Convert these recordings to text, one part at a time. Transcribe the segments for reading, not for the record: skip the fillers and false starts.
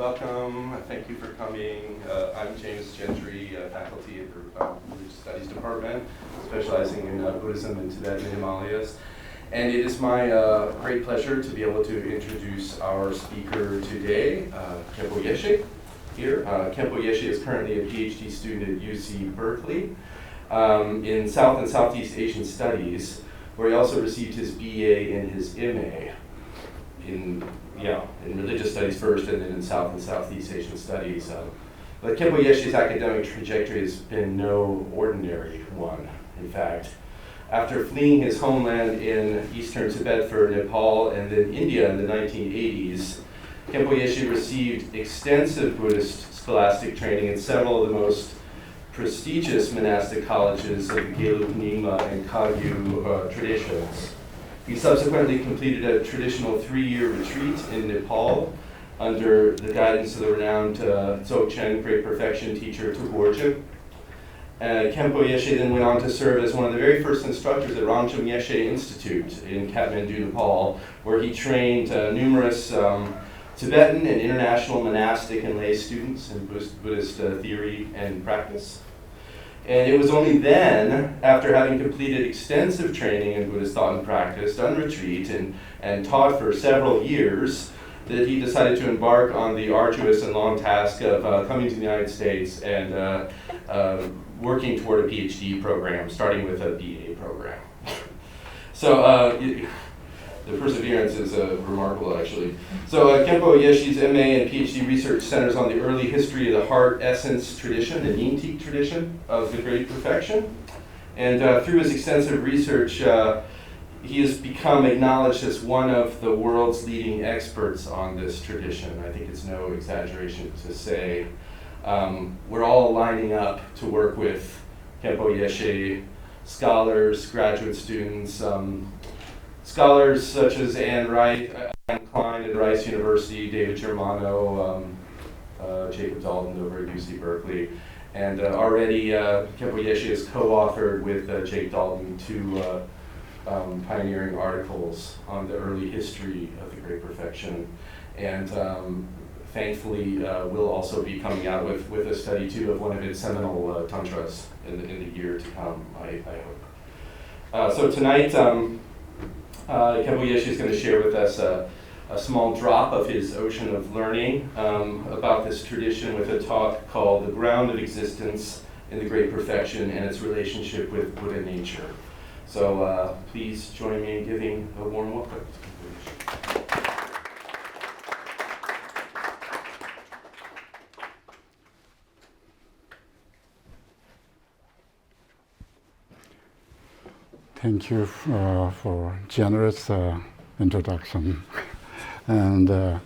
Welcome. Thank you for coming. I'm James Gentry, faculty at the Religious Studies Department, specializing in Buddhism in Tibet and the Himalayas. And it is my great pleasure to be able to introduce our speaker today, Khenpo Yeshi, here. Khenpo Yeshi is currently a PhD student at UC Berkeley in South and Southeast Asian Studies, where he also received his BA and his MA in religious studies first, and then in South and Southeast Asian studies. But Khenpo Yeshi's academic trajectory has been no ordinary one. In fact, after fleeing his homeland in eastern Tibet for Nepal and then India in the 1980s, Khenpo Yeshi received extensive Buddhist scholastic training in several of the most prestigious monastic colleges of the Gelug Nyingma and Kagyu traditions. He subsequently completed a traditional 3-year retreat in Nepal under the guidance of the renowned Dzogchen Great Perfection teacher Tugorje. Khenpo Yeshi then went on to serve as one of the very first instructors at Ramchum Yeshe Institute in Kathmandu, Nepal, where he trained numerous Tibetan and international monastic and lay students in Buddhist theory and practice. And it was only then, after having completed extensive training in Buddhist thought and practice, done retreat, and taught for several years, that he decided to embark on the arduous and long task of coming to the United States and working toward a PhD program, starting with a BA program. So the perseverance is remarkable, actually. So Khenpo Yeshi's MA and PhD research centers on the early history of the heart essence tradition, the Nyingtik tradition of the Great Perfection. And through his extensive research, he has become acknowledged as one of the world's leading experts on this tradition. I think it's no exaggeration to say we're all lining up to work with Khenpo Yeshi, scholars, graduate students, scholars such as Anne Klein at Rice University, David Germano, Jacob Dalton over at UC Berkeley, and already Khenpo Yeshi has co-authored with Jake Dalton 2 pioneering articles on the early history of the Great Perfection, and thankfully will also be coming out with a study too of one of its seminal tantras in the year to come, I hope. So tonight, Khenpo Yeshi is going to share with us a small drop of his ocean of learning about this tradition with a talk called The Ground of Existence in the Great Perfection and its relationship with Buddha nature. So please join me in giving a warm welcome. Thank you for generous introduction, and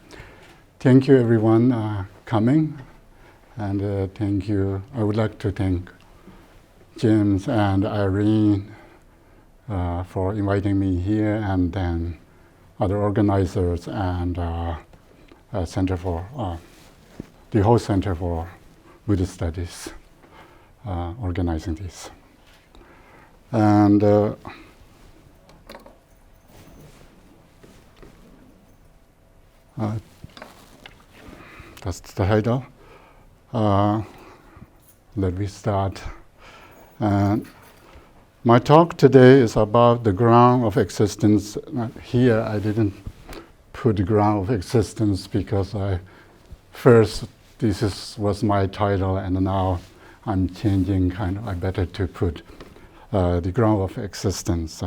thank you everyone coming, and thank you. I would like to thank James and Irene for inviting me here, and then other organizers and Center for the whole Center for Buddhist Studies organizing this. And that's the title. Let me start. And my talk today is about the ground of existence. Here I didn't put the ground of existence because this was my title, and now I'm changing I better to put the ground of existence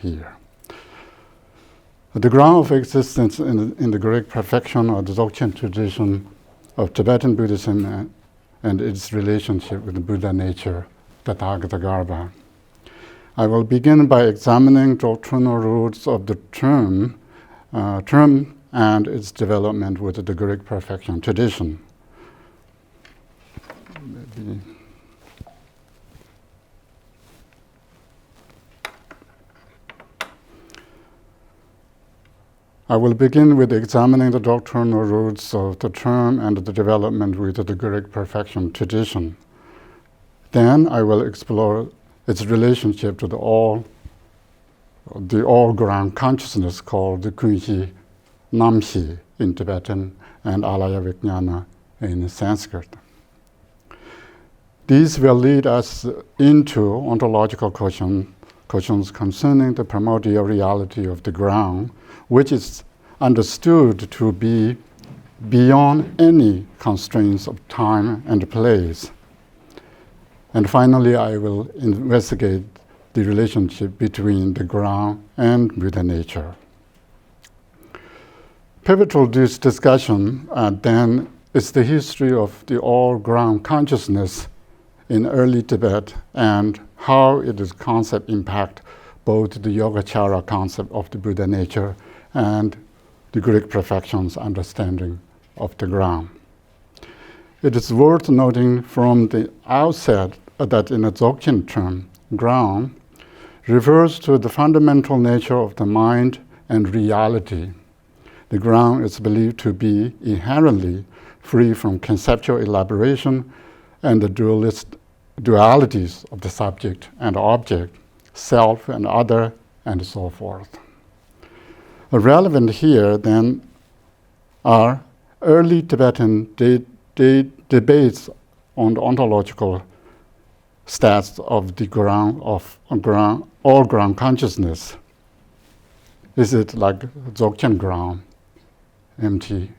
here. The ground of existence in the Great Perfection or the Dzogchen tradition of Tibetan Buddhism and its relationship with the Buddha nature, Tathagata. I will begin by examining doctrinal roots of the term and its development with the Great Perfection tradition. I will begin with examining the doctrinal roots of the term and the development with the Great Perfection tradition. Then I will explore its relationship to the all-ground consciousness called the Kunhi Namhi in Tibetan, and alaya vijnana in Sanskrit. These will lead us into ontological questions concerning the primordial reality of the ground, which is understood to be beyond any constraints of time and place. And finally, I will investigate the relationship between the ground and Buddha nature. Pivotal to this discussion then is the history of the all-ground consciousness in early Tibet and how its concept impact both the Yogachara concept of the Buddha nature and the Greek perfection's understanding of the ground. It is worth noting from the outset that in a Dzogchen term, ground refers to the fundamental nature of the mind and reality. The ground is believed to be inherently free from conceptual elaboration and the dualities of the subject and object, self and other, and so forth. Relevant here then are early Tibetan debates on the ontological stats of the ground of all-ground consciousness. Is it like Dzogchen ground, empty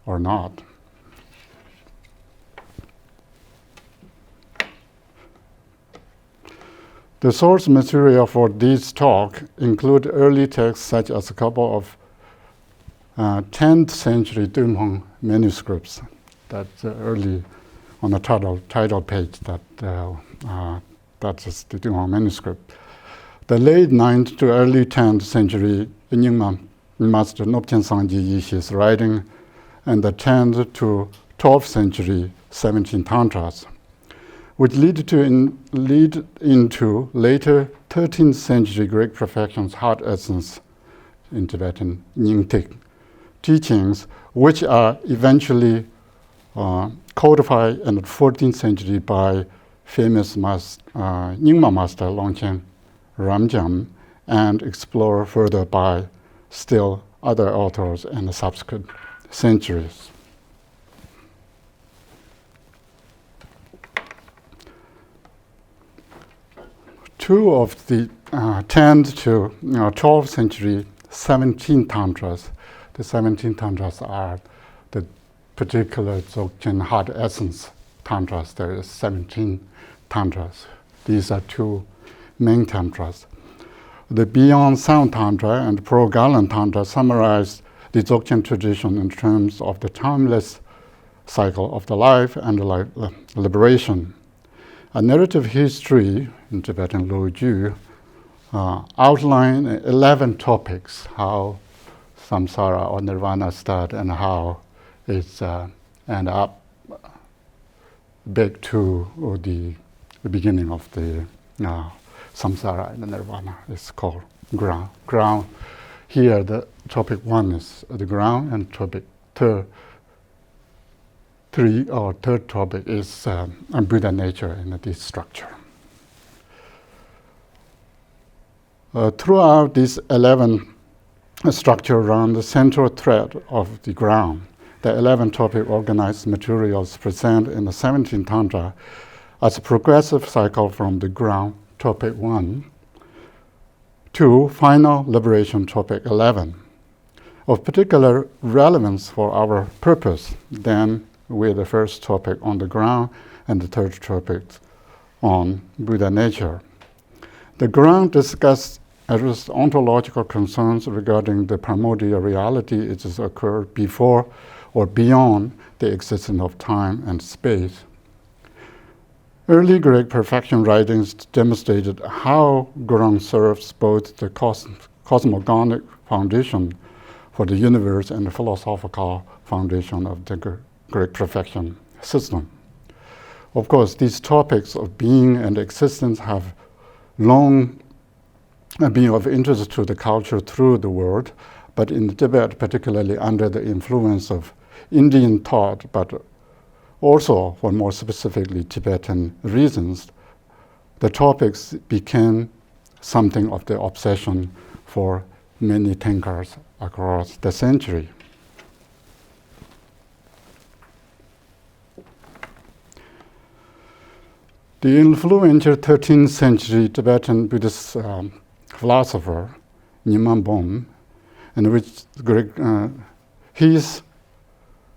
or not? The source material for this talk include early texts such as a couple of 10th century Dunhuang manuscripts that's early on the title page that is the Dunhuang manuscript. The late 9th to early 10th century Nyingma Master Nobchen Sangji Yeshi's writing, and the 10th to 12th century 17 tantras, which lead into later 13th century Greek perfection's heart essence in Tibetan Nyingtik teachings, which are eventually codified in the 14th century by famous Nyingma master Longchen Ramjam and explored further by still other authors in the subsequent centuries. Two of the 10th to 12th century 17 tantras. The 17 tantras are the particular Dzogchen heart essence tantras. There is 17 tantras. These are two main tantras. The Beyond Sound Tantra and Pro-Galan Tantra summarize the Dzogchen tradition in terms of the timeless cycle of the life and liberation. A narrative history in Tibetan Loju outline 11 topics, how samsara or nirvana start and how it's end up back to the beginning of the samsara and the nirvana. It's called ground. Ground. Here, the topic 1 is the ground, and third topic is Buddha nature in this structure. Throughout this 11 structure around the central thread of the ground, the 11 topic organized materials present in the 17th Tantra as a progressive cycle from the ground, topic 1, to final liberation, topic 11. Of particular relevance for our purpose, then, with the first topic on the ground and the third topic on Buddha nature. The ground discussed addressed ontological concerns regarding the primordial reality it has occurred before or beyond the existence of time and space. Early Greek perfection writings demonstrated how ground serves both the cosmogonic foundation for the universe and the philosophical foundation of the Greek perfection system. Of course, these topics of being and existence have long been of interest to the culture through the world, but in Tibet, particularly under the influence of Indian thought, but also for more specifically Tibetan reasons, the topics became something of the obsession for many thinkers across the century. The influential 13th century Tibetan Buddhist philosopher Nyingma Bom, in which his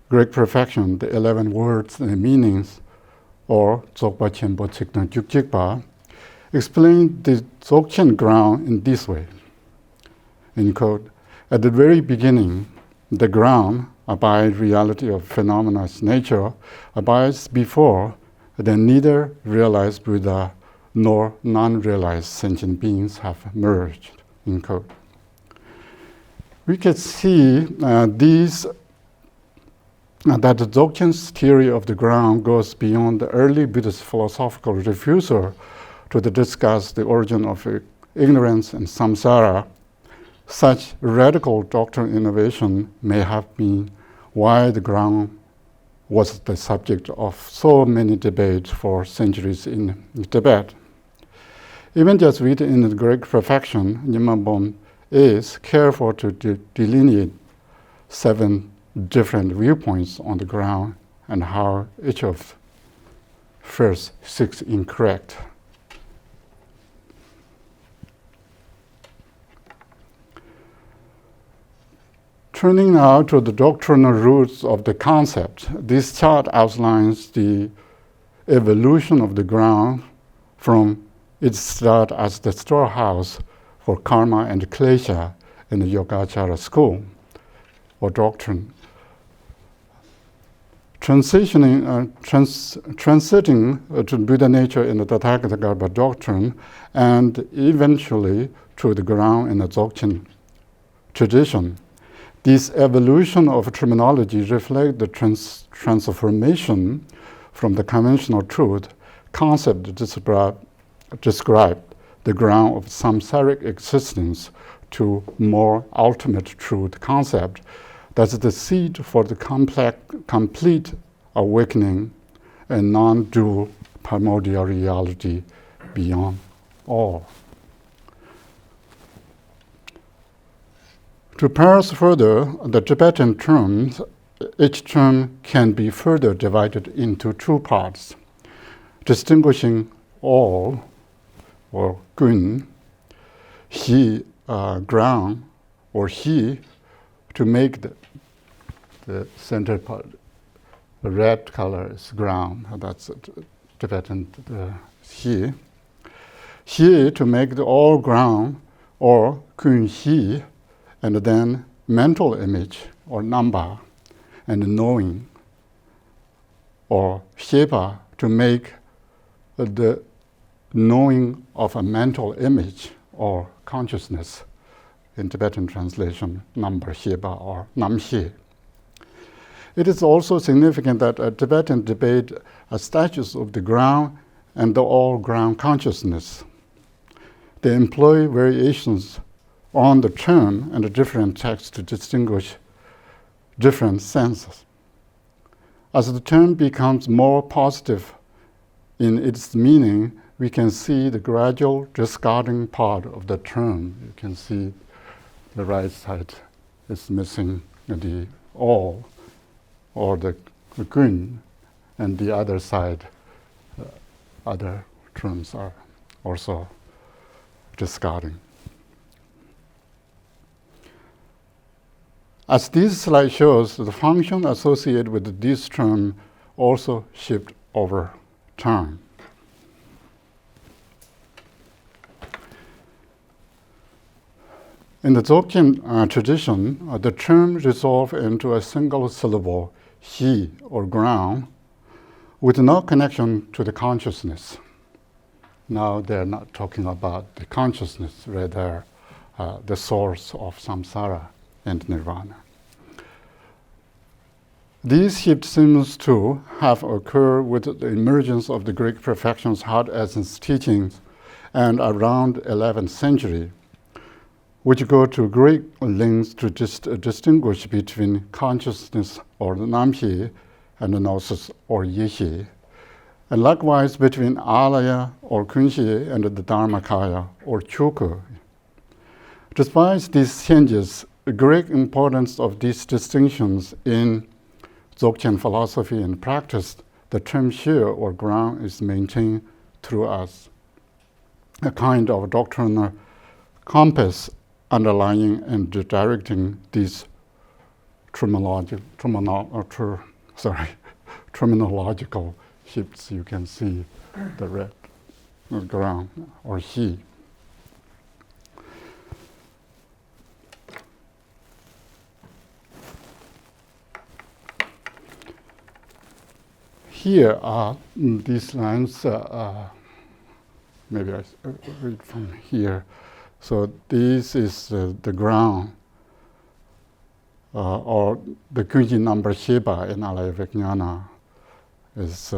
Great Perfection, the 11 words and meanings, or Dzogpa Khenpo Tsikdang Gyukjikpa, explained the Dzogchen ground in this way. In quote, at the very beginning, the ground abides reality of phenomena's nature, abides before, then neither realized Buddha nor non-realized sentient beings have merged, in quote. We can see that the Dzogchen's theory of the ground goes beyond the early Buddhist philosophical refusal to discuss the origin of ignorance and samsara. Such radical doctrinal innovation may have been why the ground was the subject of so many debates for centuries in Tibet. Even just reading in the Great Perfection, Nyingma Bom is careful to delineate 7 different viewpoints on the ground and how each of first 6 incorrect. Turning now to the doctrinal roots of the concept, this chart outlines the evolution of the ground from its start as the storehouse for karma and klesha in the Yogachara school or doctrine. Transiting to Buddha nature in the Tathagata doctrine and eventually to the ground in the Dzogchen tradition. This evolution of terminology reflects the transformation from the conventional truth concept to describe the ground of samsaric existence to more ultimate truth concept that's the seed for the complete awakening and non-dual primordial reality beyond all. To parse further the Tibetan terms, each term can be further divided into 2 parts, distinguishing all, or gun, he, ground, or he, to make the center part, the red color is ground, that's Tibetan he. He to make the all ground, or kun he, and then mental image, or namba, and knowing, or shepa, to make the knowing of a mental image, or consciousness, in Tibetan translation, number shepa, or namshe. It is also significant that a Tibetan debate a status of the ground and the all-ground consciousness. They employ variations on the term and the different texts to distinguish different senses. As the term becomes more positive in its meaning, we can see the gradual discarding part of the term. You can see the right side is missing the all, or the gun, and the other side, other terms are also discarding. As this slide shows, the function associated with this term also shift over time. In the Dzogchen tradition, the term resolves into a single syllable, he, or ground, with no connection to the consciousness. Now they're not talking about the consciousness, rather the source of samsara and nirvana. This shift seems to have occurred with the emergence of the Greek perfection's hard essence teachings and around 11th century, which go to great lengths to distinguish between consciousness, or the namshi, and the gnosis, or yeshi, and likewise between alaya, or kunshi, and the dharmakaya, or choku. Despite these changes, the great importance of these distinctions in Dzogchen philosophy and practice, the term shir, or ground, is maintained to us a kind of doctrinal compass underlying and directing these terminological shifts. You can see the red ground or he. Here are these lines, maybe I read from here. So this is the ground, or the Kunji number Sheba in Alaya Vijnana is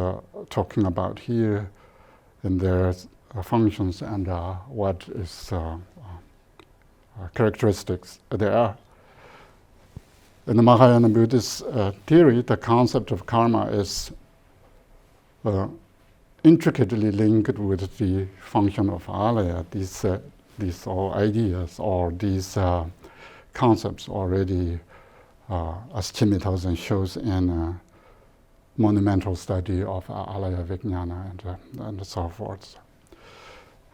talking about here, and their functions and what is characteristics there are. In the Mahayana Buddhist theory, the concept of karma is intricately linked with the function of alaya. These all ideas or these concepts already, as Chimitazen shows in monumental study of alaya vijnana and so forth.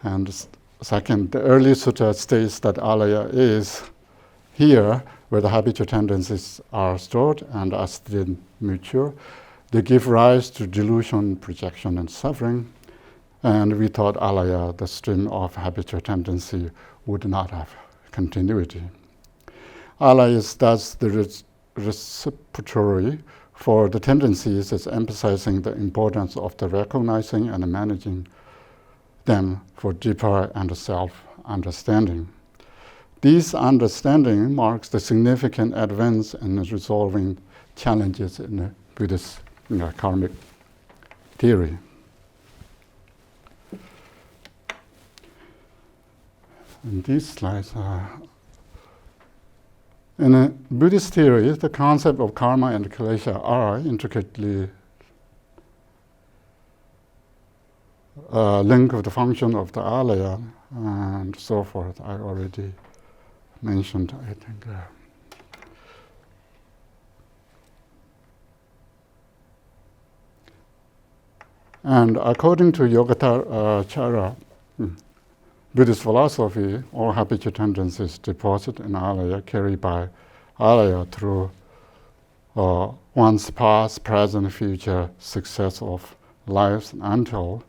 And second, the early sutta states that alaya is here where the habitual tendencies are stored, and as they mature, they give rise to delusion, projection, and suffering. And we thought alaya, the stream of habitual tendency, would not have continuity. Alaya is thus the repository for the tendencies, is emphasizing the importance of the recognizing and managing them for deeper and self-understanding. This understanding marks the significant advance in resolving challenges in the Buddhist karmic theory. And these slides are... In a Buddhist theory, the concept of karma and kilesha are intricately linked with the function of the alaya and so forth. I already mentioned, I think. And according to Yogachara, Buddhist philosophy, all habitual tendencies deposit in alaya, carried by alaya through one's past, present, future success of lives until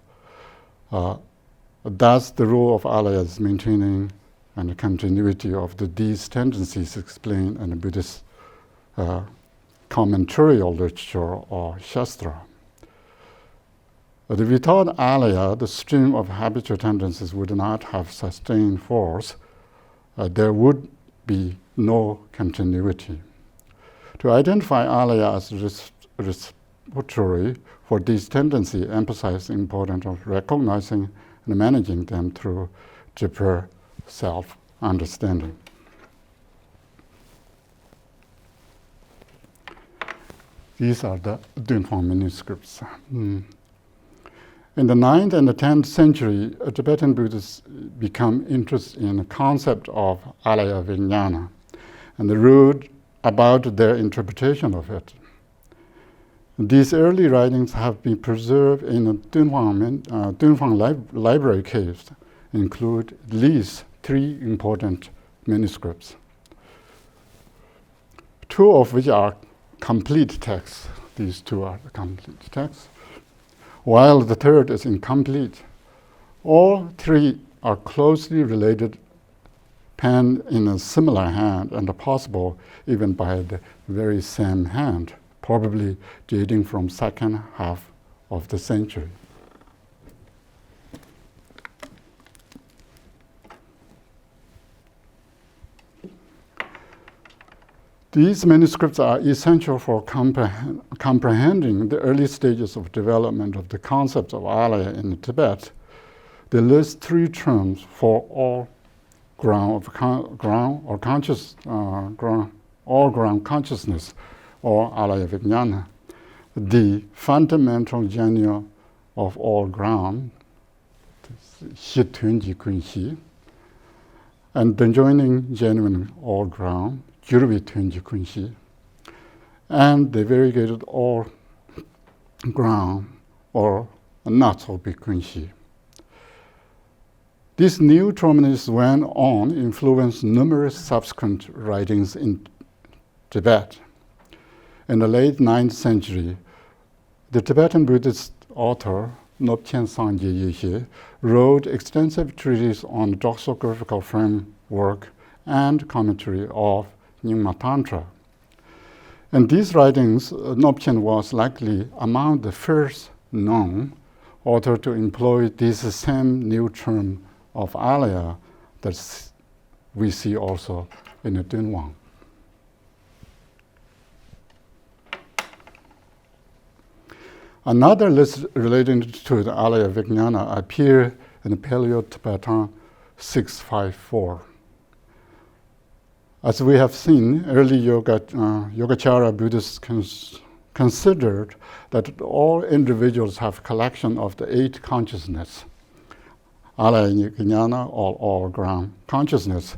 thus the role of alaya is maintaining and the continuity of these tendencies explained in the Buddhist commentarial literature or Shastra. But without alaya, the stream of habitual tendencies would not have sustained force. There would be no continuity. To identify alaya as repository for these tendencies emphasizes the importance of recognizing and managing them through deeper self-understanding. These are the Dunhuang manuscripts. In the 9th and the 10th century, Tibetan Buddhists become interested in the concept of alaya vijnana and the wrote about their interpretation of it. These early writings have been preserved in the Dunhuang library caves, include at least 3 important manuscripts, 2 of which are complete texts. These 2 are the complete texts, while the 3rd is incomplete. All 3 are closely related, penned in a similar hand, and possible even by the very same hand, probably dating from second half of the century. These manuscripts are essential for comprehending the early stages of development of the concept of alaya in Tibet. They list 3 terms for all ground consciousness, or alaya vijnana, the fundamental genuine of all ground, Xi Tunji Kunxi, and the joining genuine all ground, Gyurvi Tunji Kunxi, and the variegated all ground, or not so big Kunxi. This new terminus went on to influence numerous subsequent writings in Tibet. In the late 9th century, the Tibetan Buddhist author Nobchen Sangye Yeshi wrote extensive treatises on the doxographical framework and commentary of Nyingma Tantra. In these writings, Nobchen was likely among the first known author to employ this same new term of alaya that we see also in the Dunhuang. Another list relating to the alaya vijnana appear in the Paleo-Tibetan 654. As we have seen, early Yogachara Buddhists considered that all individuals have collection of the 8 consciousness. Alaya vijnana, or all ground consciousness,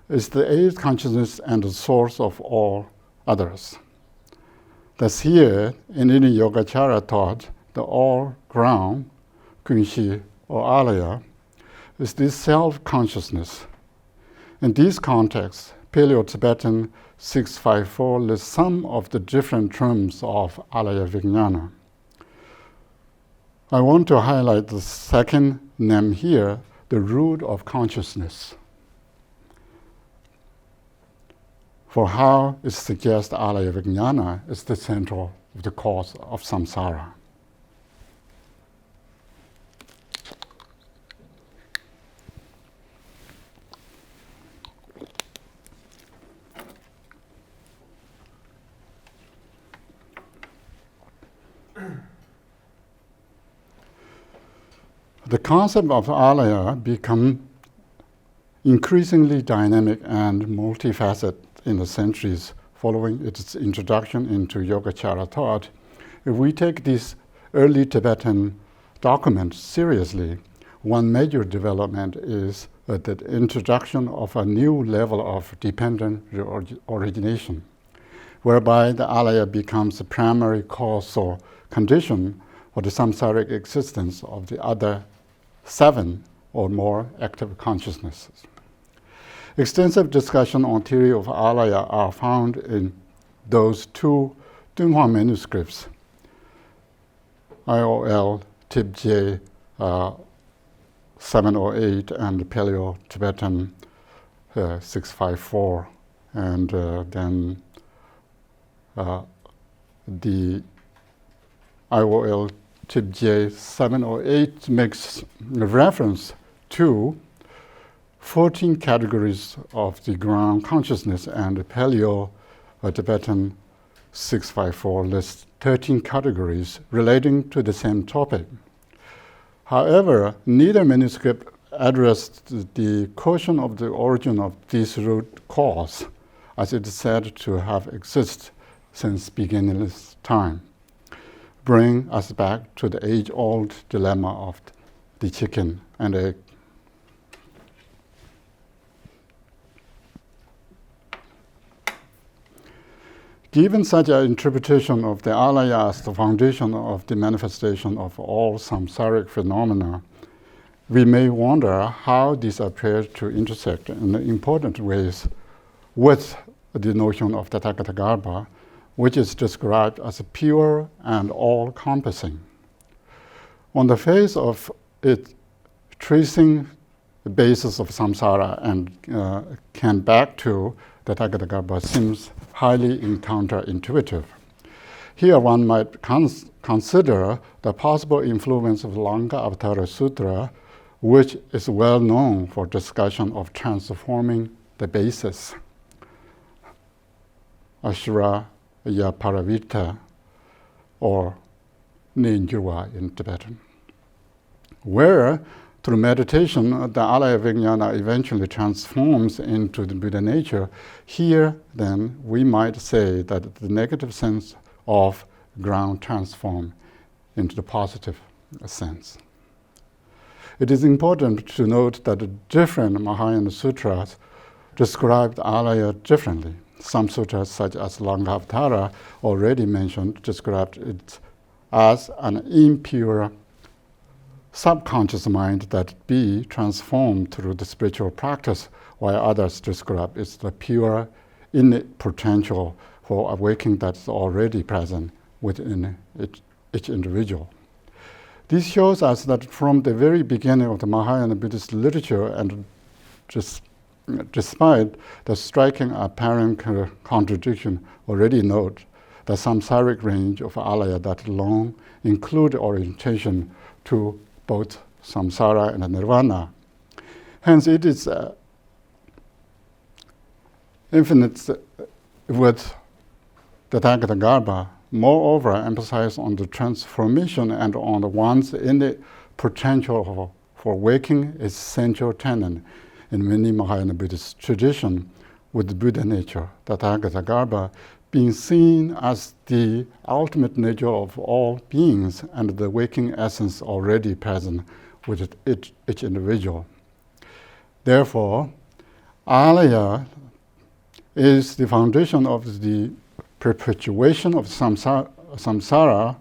is the 8th consciousness and the source of all others. Thus here, in any Yogachara thought, the all-ground, kunshi, or alaya, is this self-consciousness. In this context, Paleo-Tibetan 654 lists some of the different terms of alaya vijnana. I want to highlight the second name here, the root of consciousness, for how it suggests alaya vijnana is the central of the cause of samsara. The concept of alaya become increasingly dynamic and multifaceted in the centuries following its introduction into Yogachara thought. If we take this early Tibetan document seriously, one major development is the introduction of a new level of dependent origination, whereby the alaya becomes the primary causal condition for the samsaric existence of the other 7 or more active consciousnesses. Extensive discussion on theory of alaya are found in those 2 Dunhuang manuscripts, IOL Tib J 708 and Paleo-Tibetan 654, and then the IOL Tib J 708 makes reference to 14 categories of the ground consciousness, and the Paleo-Tibetan 654 lists 13 categories relating to the same topic. However, neither manuscript addressed the question of the origin of this root cause, as it is said to have existed since beginningless time, bring us back to the age-old dilemma of the chicken and egg. Given such an interpretation of the alaya as the foundation of the manifestation of all samsaric phenomena, we may wonder how this appears to intersect in important ways with the notion of Tathagata, which is described as pure and all-encompassing. On the face of it, tracing the basis of samsara and can back to the Tathagata seems highly counterintuitive. Here one might consider the possible influence of Lanka-Avatara Sutra, which is well known for discussion of transforming the basis, Ashra Ya Paravita, or Ninjurwa in Tibetan, where through meditation, the alaya vijnana eventually transforms into the Buddha nature. Here, then, we might say that the negative sense of ground transforms into the positive sense. It is important to note that the different Mahayana sutras describe alaya differently. Some sutras, such as Lankavatara, already mentioned, described it as an impure subconscious mind that be transformed through the spiritual practice, while others describe it's the pure innate potential for awakening that's already present within each individual. This shows us that from the very beginning of the Mahayana Buddhist literature, and despite the striking apparent contradiction already note, the samsaric range of alaya that long include orientation to both samsara and nirvana. Hence, it is infinite with the Tathagata Garbha, moreover, emphasize on the transformation and on the one's innate potential for waking is central tenet in many Mahayana Buddhist tradition, with the Buddha nature, the Tathagata Garbha, being seen as the ultimate nature of all beings and the waking essence already present with each individual. Therefore, alaya is the foundation of the perpetuation of samsara.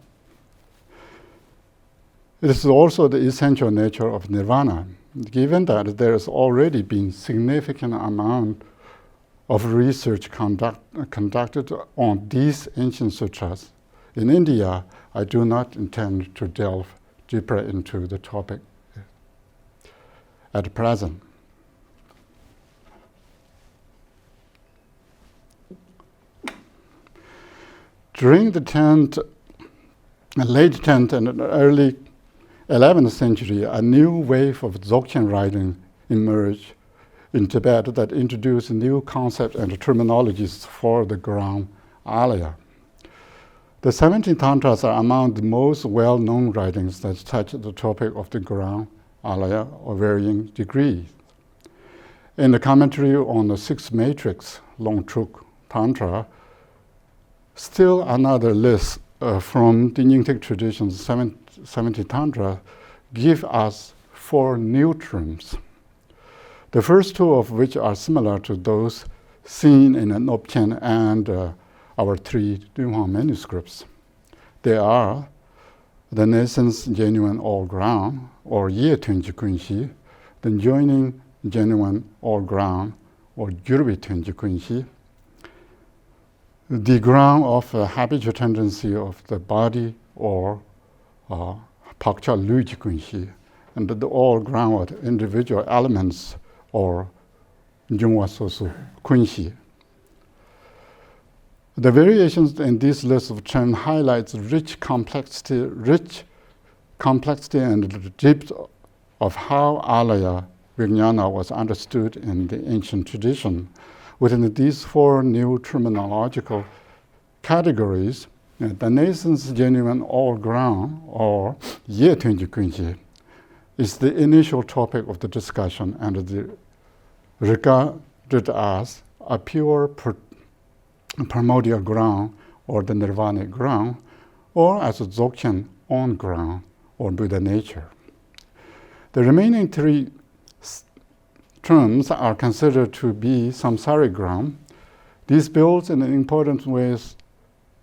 It is also the essential nature of nirvana, given that there has already been significant amount of research conducted on these ancient sutras. In India, I do not intend to delve deeper into the topic at present. During the late 10th and early 11th century, a new wave of Dzogchen writing emerged in Tibet that introduced new concepts and terminologies for the ground alaya. The 17 tantras are among the most well-known writings that touch the topic of the ground alaya of varying degrees. In the commentary on the sixth matrix, Longtruk Tantra, still another list from the Nyingtik tradition's 70 Tantra give us 4 new terms. The first 2 of which are similar to those seen in an Nopchen and our 3 Dunhuang manuscripts. They are the nascence genuine all ground, or Ye Tunji Kunshi, the joining genuine all ground, or Gyurvi Tunji Kunshi, the ground of habitual tendency of the body, or Pakcha Luji Kunshi, and the all ground of individual elements, or Jungwa Sosu Kunshi. The variations in this list of terms highlights rich complexity and the depth of how alaya vijnana was understood in the ancient tradition. Within these 4 new terminological categories, the nascence genuine all ground, or Ye Tunji Kunshi, is the initial topic of the discussion and regarded as a pure primordial ground, or the nirvanic ground, or as a Dzogchen on ground, or Buddha nature. The remaining 3 terms are considered to be samsaric ground. This builds in important ways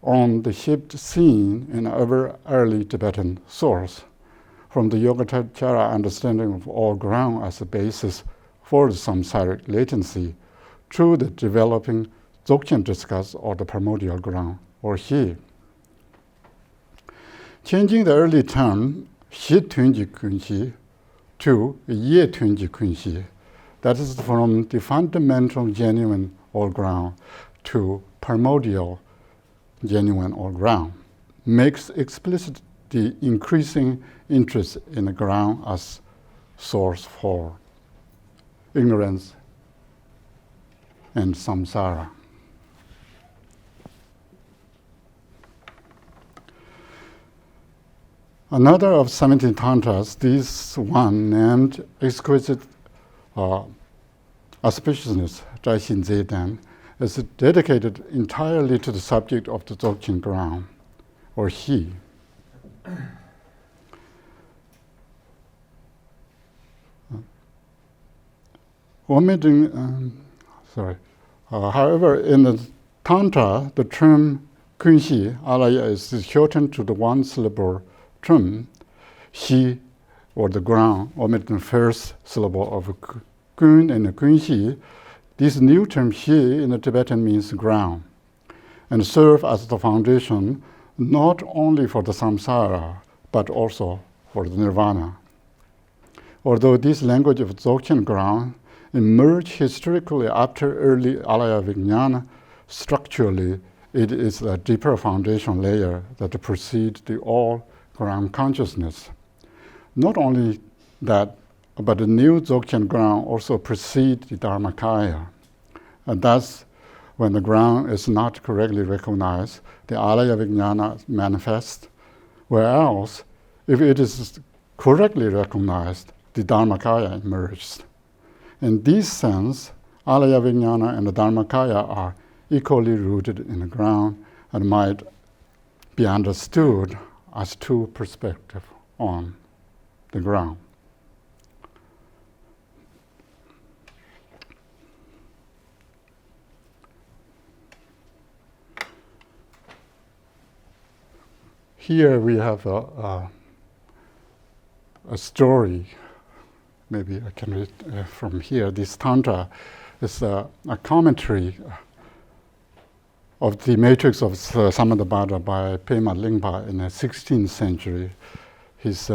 on the shift seen in our early Tibetan source, from the Yogachara understanding of all ground as a basis for the samsaric latency, through the developing Dzogchen discuss, or the primordial ground, or He. Changing the early term He Tunji Kunshi to Ye Tunji Kunshi, that is from the fundamental genuine all ground to primordial genuine all ground, makes explicit the increasing interest in the ground as source for ignorance and samsara. Another of 17 tantras, this one named Exquisite Auspiciousness, Zhaixin Zedan, is dedicated entirely to the subject of the Dzogchen ground, or He. However, in the Tantra, the term Kunshi, alaya, is shortened to the one syllable term, He, or the ground, omitting the first syllable of kun and kunxi, this new term xi in the Tibetan means ground, and serve as the foundation not only for the samsara, but also for the nirvana. Although this language of Dzogchen ground emerged historically after early alaya vijnana, structurally it is a deeper foundation layer that precedes the all-ground consciousness. Not only that, but the new Dzogchen ground also precedes the Dharmakaya. And thus, when the ground is not correctly recognized, the alaya vijnana manifests, whereas if it is correctly recognized, the Dharmakaya emerges. In this sense, alaya vijnana and the Dharmakaya are equally rooted in the ground and might be understood as two perspectives on the ground. Here we have a story. Maybe I can read from here. This tantra is a commentary of the Matrix of Samadhi by Pema Lingpa in the 16th century. He's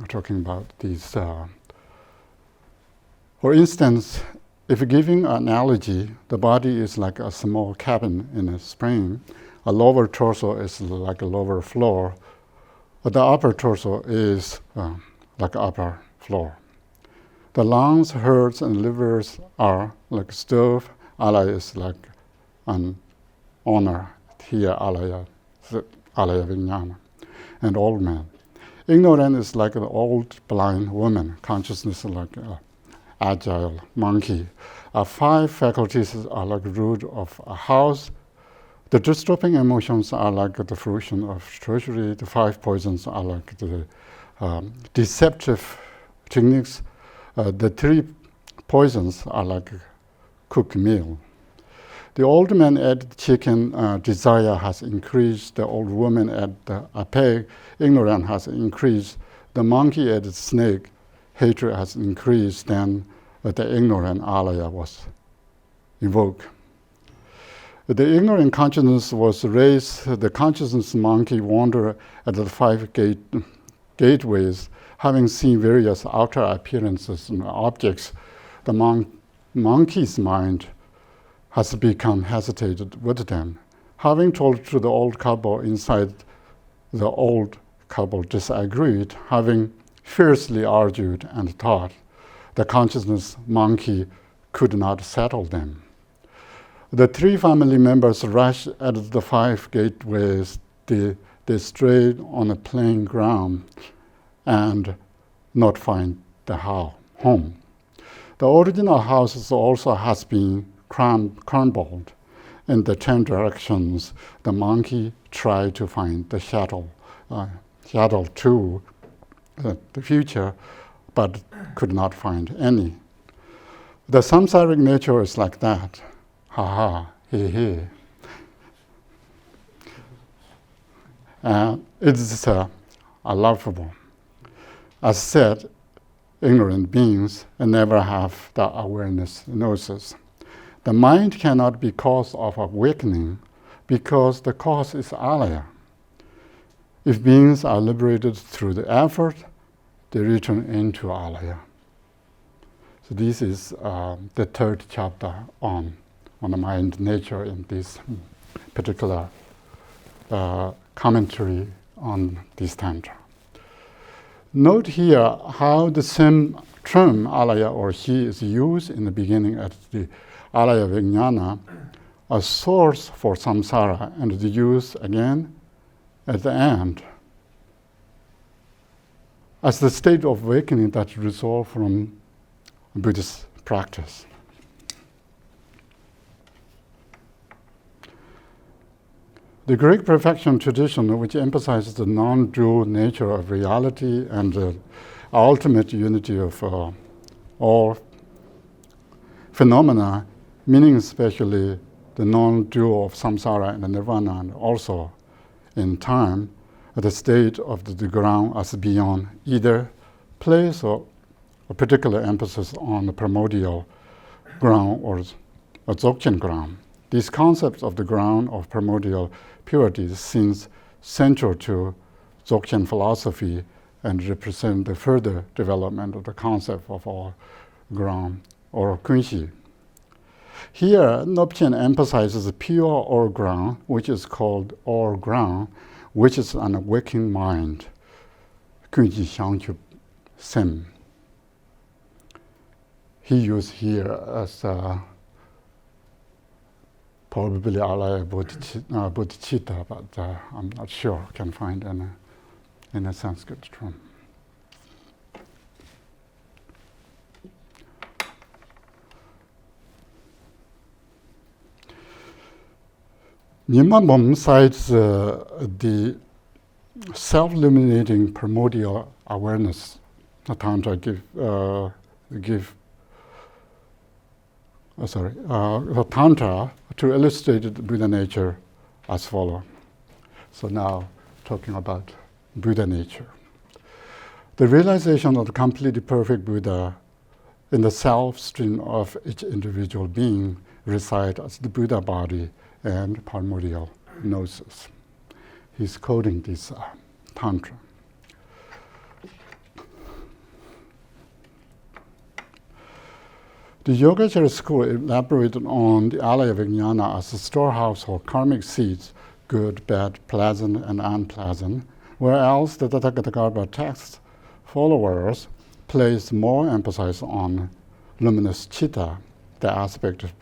talking about these. For instance, if giving an analogy, the body is like a small cabin in a spring. A lower torso is like a lower floor. The upper torso is like upper floor. The lungs, hearts, and livers are like stove. Alaya is like an honor. Here, alaya vijnana, and old man. Ignorant is like an old blind woman. Consciousness is like an agile monkey. Our five faculties are like the root of a house. The disturbing emotions are like the fruition of treasury. The five poisons are like the deceptive techniques. The three poisons are like cooked meal. The old man ate chicken, desire has increased. The old woman ate a pig, ignorance has increased. The monkey ate a snake, hatred has increased. Then the ignorant alaya was evoked. The ignorant consciousness was raised. The consciousness monkey wandered at the five gateways, having seen various outer appearances and objects. The monkey's mind has become hesitated with them. Having told to the old couple inside, the old couple disagreed, having fiercely argued and thought. The consciousness monkey could not settle them. The three family members rushed at the five gateways. They strayed on a plain ground and not find the home. The original house also has been crumbled in the 10 directions. The monkey tried to find the shadow to the future, but could not find any. The samsaric nature is like that. Ha ha, he he. It's laughable. As said, ignorant beings never have the awareness gnosis. The mind cannot be cause of awakening because the cause is alaya. If beings are liberated through the effort, they return into alaya. So this is the third chapter on the mind nature in this particular commentary on this tantra. Note here how the same term alaya or he is used in the beginning at the alaya vijnana, a source for samsara, and the use again at the end as the state of awakening that results from Buddhist practice. The Greek perfection tradition, which emphasizes the non-dual nature of reality and the ultimate unity of all phenomena, meaning especially the non-dual of samsara and nirvana, and also in time, the state of the ground as beyond either place a particular emphasis on the primordial ground or a Dzogchen ground. These concepts of the ground of primordial purity seems central to Dzogchen philosophy and represent the further development of the concept of all ground or kunxi. Here, Nopchen emphasizes the pure or ground, which is called or ground, which is an awakening mind, kunxi xiangqiu sem. He used here as probably alaya bodhicitta, but I'm not sure. Can find in a Sanskrit term. Nyingma cites the self-illuminating primordial awareness the Tantra the Tantra to illustrate the Buddha nature as follows. So now talking about Buddha nature. The realization of the completely perfect Buddha in the self-stream of each individual being resides as the Buddha body and primordial gnosis. He's quoting this Tantra. The Yogachara school elaborated on the alaya vijnana as a storehouse for karmic seeds, good, bad, pleasant, and unpleasant, whereas the Tathagata text followers placed more emphasis on luminous chitta, the aspect of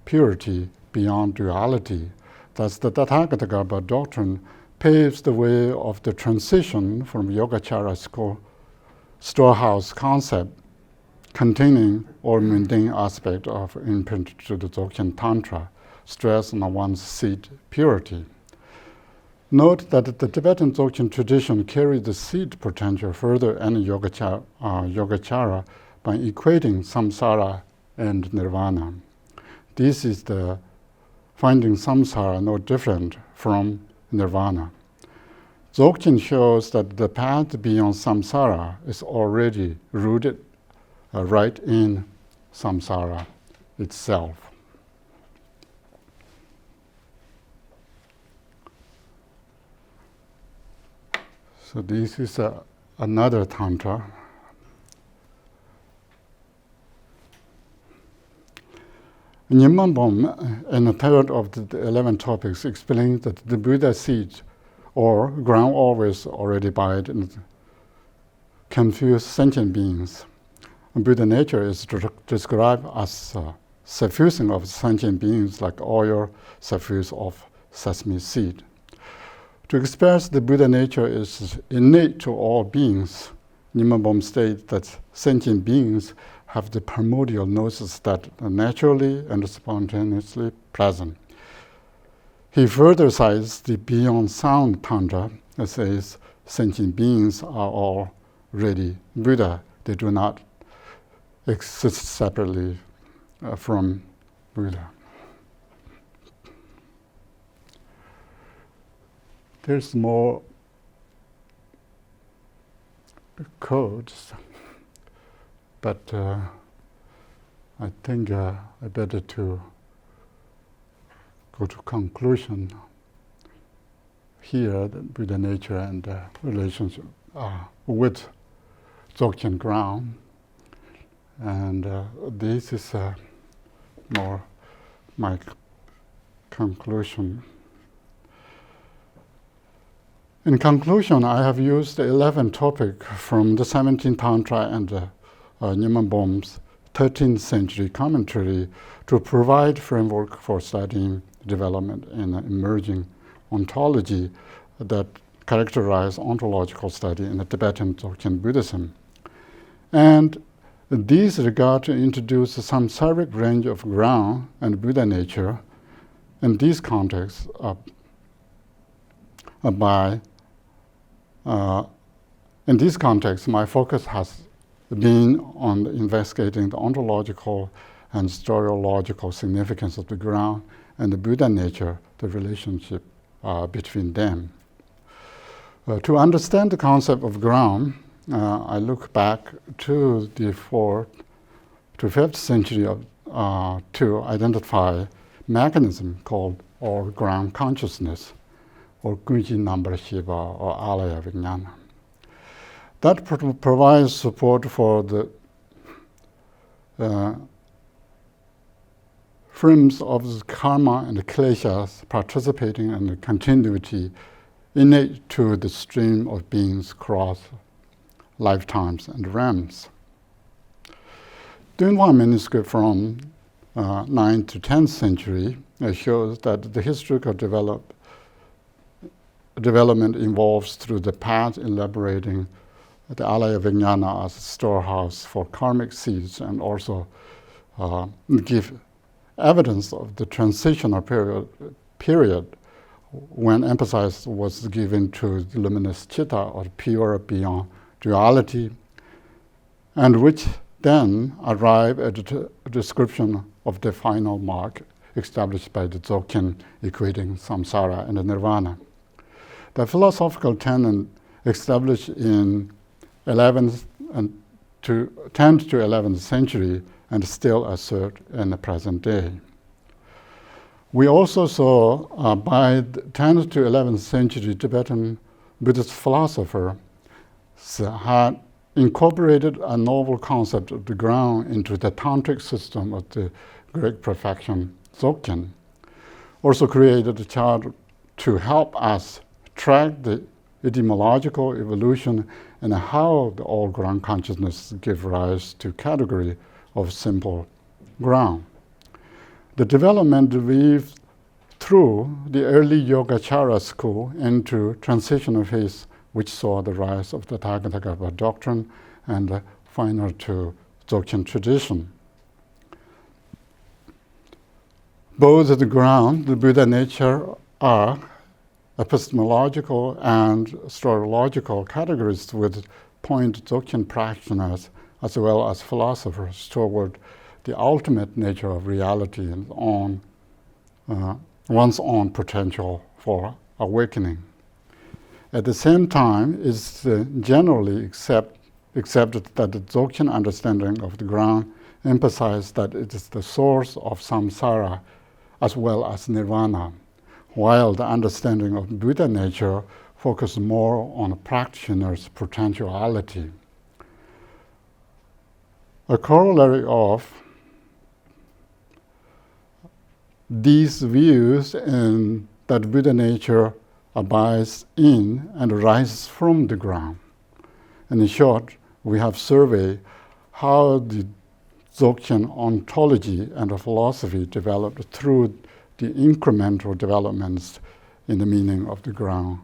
purity beyond duality. Thus, the Tathagata doctrine paves the way of the transition from Yogachara school storehouse concept containing or mundane aspect of imprint to the Dzogchen Tantra, stress on one's seed purity. Note that the Tibetan Dzogchen tradition carried the seed potential further in Yogachara by equating samsara and nirvana. This is the finding samsara no different from nirvana. Dzogchen shows that the path beyond samsara is already rooted right in samsara itself. So this is another Tantra. Nyingma Bom, in the third of the 11 topics, explains that the Buddha seed or ground always already abide in confused sentient beings. Buddha nature is described as suffusing of sentient beings like oil suffuse of sesame seed. To express the Buddha nature is innate to all beings, Nyingma Bom states that sentient beings have the primordial gnosis that are naturally and spontaneously present. He further cites the Beyond Sound Tantra that says sentient beings are already Buddha. They do not exist separately from Buddha. There's more codes, but I think I better to go to conclusion here, the Buddha nature and relationship with Dzogchen ground. And this is more my conclusion. In conclusion, I have used the 11 topics from the 17th Tantra and Nyingma Bom's 13th century commentary to provide framework for studying development in emerging ontology that characterize ontological study in the Tibetan Dzogchen Buddhism. And these regard to introduce the samsaric range of ground and Buddha nature in these contexts in this context, my focus has been on investigating the ontological and historiological significance of the ground and the Buddha nature, the relationship between them. To understand the concept of ground, I look back to the 4th to 5th century to identify mechanism called all-ground consciousness, or Gunji Nambara Shiva, or Alaya Vijnana. That provides support for the frames of karma and kleshas participating in the continuity innate to the stream of beings across lifetimes and realms. Dunhuang manuscript from 9th to 10th century shows that the historical development evolves through the path elaborating the Alaya Vijnana as a storehouse for karmic seeds, and also give evidence of the transitional period when emphasis was given to the luminous chitta, or pure beyond duality, and which then arrive at a description of the final mark established by the Dzogchen, equating samsara and nirvana. The philosophical tenet established in 10th to 11th century and still assert in the present day. We also saw by the 10th to 11th century Tibetan Buddhist philosophers had incorporated a novel concept of the ground into the tantric system of the Great Perfection Dzogchen. Also created a chart to help us track the etymological evolution and how the all-ground consciousness give rise to category of simple ground. The development weaved through the early Yogachara school into transitional phase, which saw the rise of the Tathagata doctrine and the final to Dzogchen tradition. Both the ground, the Buddha nature, are epistemological and astrological categories with point Dzogchen practitioners as well as philosophers toward the ultimate nature of reality and one's own potential for awakening. At the same time, it's generally accepted that the Dzogchen understanding of the ground emphasizes that it is the source of samsara as well as nirvana, while the understanding of Buddha nature focuses more on a practitioner's potentiality. A corollary of these views in that Buddha nature abides in and arises from the ground. And in short, we have surveyed how the Dzogchen ontology and the philosophy developed through the incremental developments in the meaning of the ground,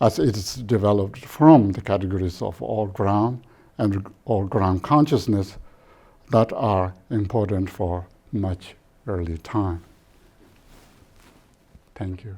as it is developed from the categories of all ground and all ground consciousness that are important for much early time. Thank you.